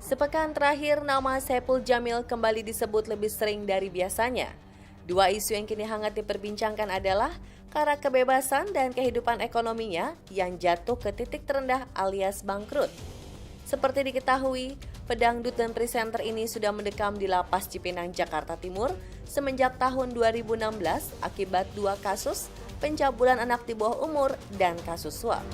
Sepekan terakhir, nama Saipul Jamil kembali disebut lebih sering dari biasanya. Dua isu yang kini hangat diperbincangkan adalah karak kebebasan dan kehidupan ekonominya yang jatuh ke titik terendah alias bangkrut. Seperti diketahui, pedangdut dan presenter ini sudah mendekam di Lapas Cipinang, Jakarta Timur semenjak tahun 2016 akibat dua kasus pencabulan anak di bawah umur dan kasus suap.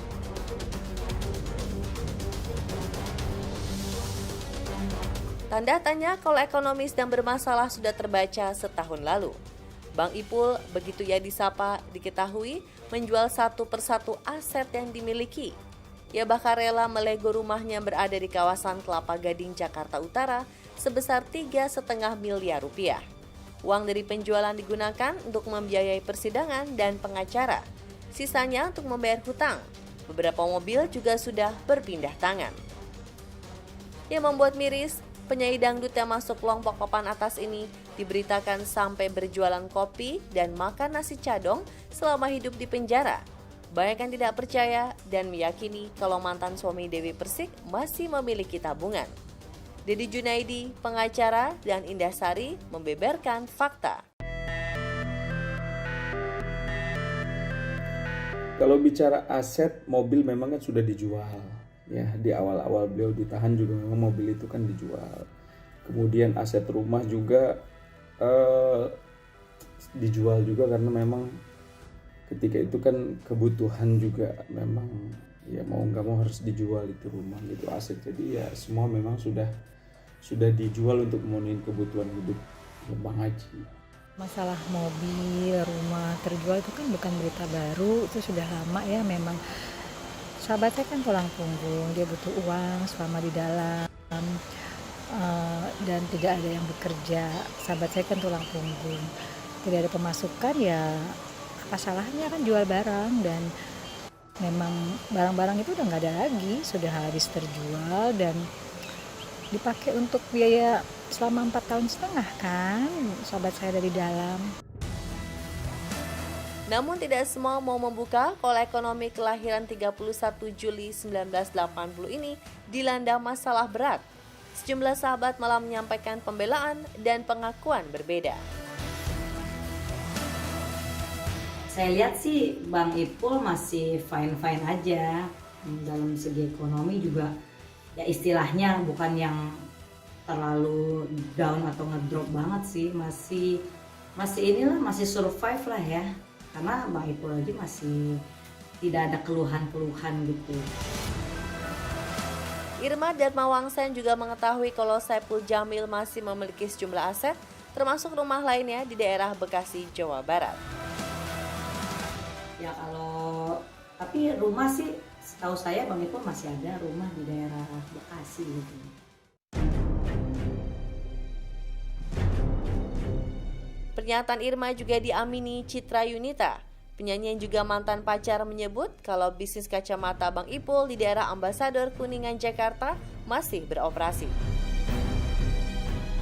Tanda tanya kalau ekonomi sedang bermasalah sudah terbaca setahun lalu. Bang Ipul, begitu ia disapa, diketahui menjual satu persatu aset yang dimiliki. Ia bahkan rela melego rumahnya berada di kawasan Kelapa Gading, Jakarta Utara sebesar 3,5 miliar rupiah. Uang dari penjualan digunakan untuk membiayai persidangan dan pengacara. Sisanya untuk membayar hutang. Beberapa mobil juga sudah berpindah tangan. Yang membuat miris, penyanyi dangdut yang masuk kelompok papan atas ini diberitakan sampai berjualan kopi dan makan nasi cadong selama hidup di penjara. Banyak yang tidak percaya dan meyakini kalau mantan suami Dewi Persik masih memiliki tabungan. Dedi Junaidi, pengacara, dan Indah Sari membeberkan fakta. Kalau bicara aset, mobil memang kan sudah dijual. Ya, di awal-awal beliau ditahan juga memang mobil itu kan dijual. Kemudian aset rumah juga dijual juga karena memang ketika itu kan kebutuhan juga memang ya mau nggak mau harus dijual itu rumah gitu aset. Jadi ya semua memang sudah dijual untuk memenuhi kebutuhan hidup Bang Haji. Masalah mobil, rumah terjual itu kan bukan berita baru, itu sudah lama ya memang. Sahabat saya kan tulang punggung, dia butuh uang selama di dalam dan tidak ada yang bekerja. Sahabat saya kan tulang punggung, tidak ada pemasukan, ya apa salahnya kan jual barang, dan memang barang-barang itu udah nggak ada lagi, sudah habis terjual dan dipakai untuk biaya selama 4,5 tahun kan sahabat saya dari dalam. Namun tidak semua mau membuka kalau ekonomi kelahiran 31 Juli 1980 ini dilanda masalah berat. Sejumlah sahabat malah menyampaikan pembelaan dan pengakuan berbeda. Saya lihat sih Bang Ipul masih fine-fine aja. Dalam segi ekonomi juga ya istilahnya bukan yang terlalu down atau ngedrop banget sih. Masih survive lah ya. Karena Bang Ipul aja masih tidak ada keluhan-keluhan gitu. Irma Darmawangsan juga mengetahui kalau Saipul Jamil masih memiliki sejumlah aset, termasuk rumah lainnya di daerah Bekasi, Jawa Barat. Ya tapi rumah sih setahu saya Bang Ipul masih ada rumah di daerah Bekasi gitu. Pernyataan Irma juga diamini Citra Yunita. Penyanyi yang juga mantan pacar menyebut kalau bisnis kacamata Bang Ipul di daerah Ambasador Kuningan, Jakarta masih beroperasi.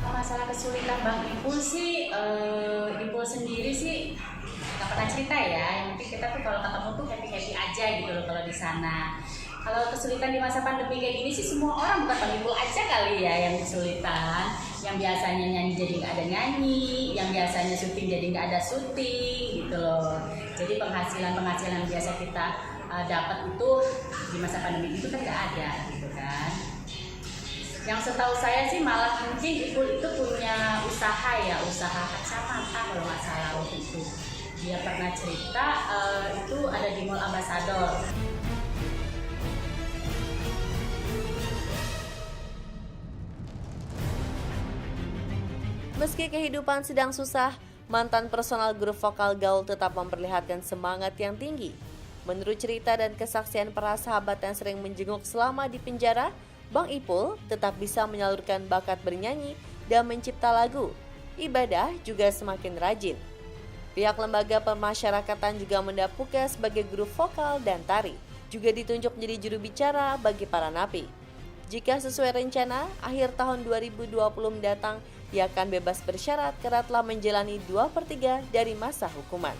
Masalah kesulitan Bang Ipul sih, Ipul sendiri sih nggak pernah cerita ya. Yang penting kita tuh kalau ketemu tuh happy-happy aja gitu loh kalau di sana. Kalau kesulitan di masa pandemi kayak gini sih semua orang, bukan Bang Ipul aja kali ya yang kesulitan. Yang biasanya nyanyi jadi nggak ada nyanyi, yang biasanya syuting jadi nggak ada syuting gitu loh. Jadi penghasilan yang biasa kita dapat itu di masa pandemi itu kan nggak ada gitu kan. Yang setahu saya sih malah mungkin Ipul itu punya usaha kacamata kalau nggak salah waktu itu. Dia pernah cerita itu ada di Mall Ambasador. Meski kehidupan sedang susah, mantan personal grup vokal Gaul tetap memperlihatkan semangat yang tinggi. Menurut cerita dan kesaksian para sahabat yang sering menjenguk selama di penjara, Bang Ipul tetap bisa menyalurkan bakat bernyanyi dan mencipta lagu. Ibadah juga semakin rajin. Pihak lembaga pemasyarakatan juga mendapuknya sebagai grup vokal dan tari. Juga ditunjuk menjadi juru bicara bagi para napi. Jika sesuai rencana, akhir tahun 2020 mendatang, ia akan bebas bersyarat karena telah menjalani 2/3 dari masa hukuman.